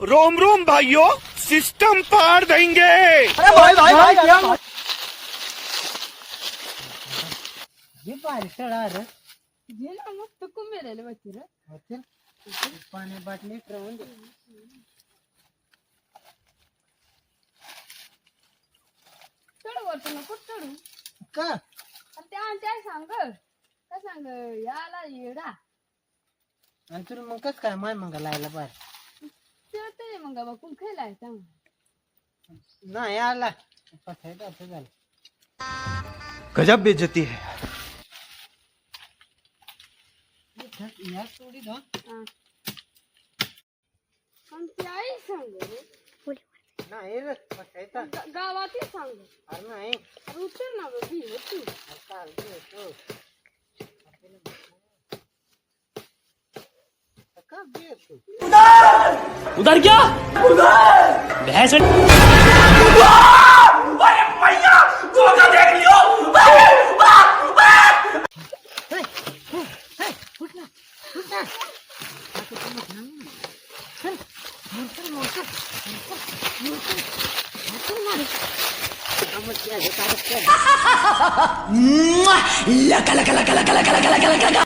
Rome Rome भाइयों, system पार देंगे। अरे भाई क्या ये बारिश रे गेला मस्त कुंभेलेले बच्चे रे होते पाणी बाटली ठेवून दे चढ वरतो नको चढू का आणि त्या सांग काय सांग याला येडा आणि तुला मग कस काय माय मग लायला बाहेर ते मग बाबा कुंभ खेळाय सांग नाही आला पसायचं असं झालं गजब बेइज्जती है। या थोडी धो आणि ती आई सांग रे नाही रे पसायचं गावात सांग अरे नाही उतर ना बी होती चालते तो का बे तू उधर क्या भैंस लका लका लका लका लका लका लका लका लका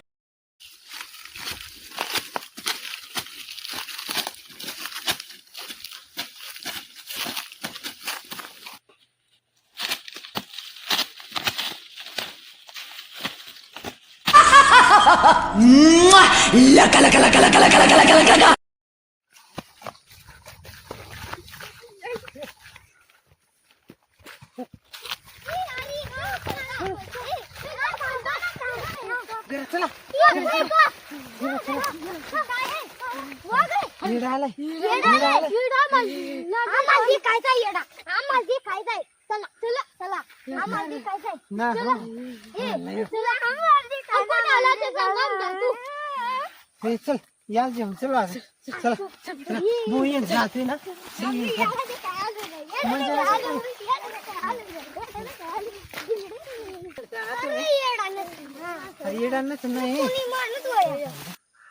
लका लका लका लका लका लका लका लका चला येडा आलाय ना हे चल या जेवण चल आज चला चला बोईन जाते ना अरे येडांनाच नाही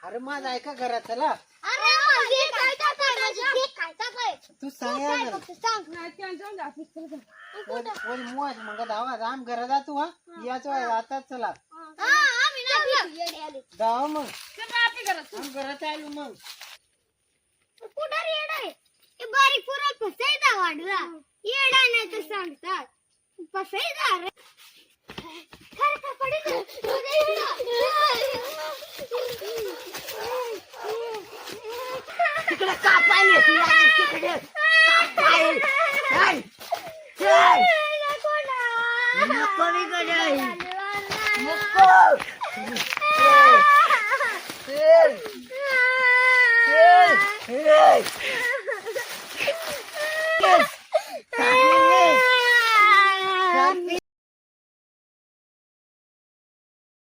अरे माझा ऐका घरात चला तू सांग मग धावा राम घरा जातो हा याच आता चला धाव मग घरात आलो मग बारीक पुरा फसायचा वाढला येडा नाही तर सांगतात फसायचा रे तिकडे कापायला तिकडे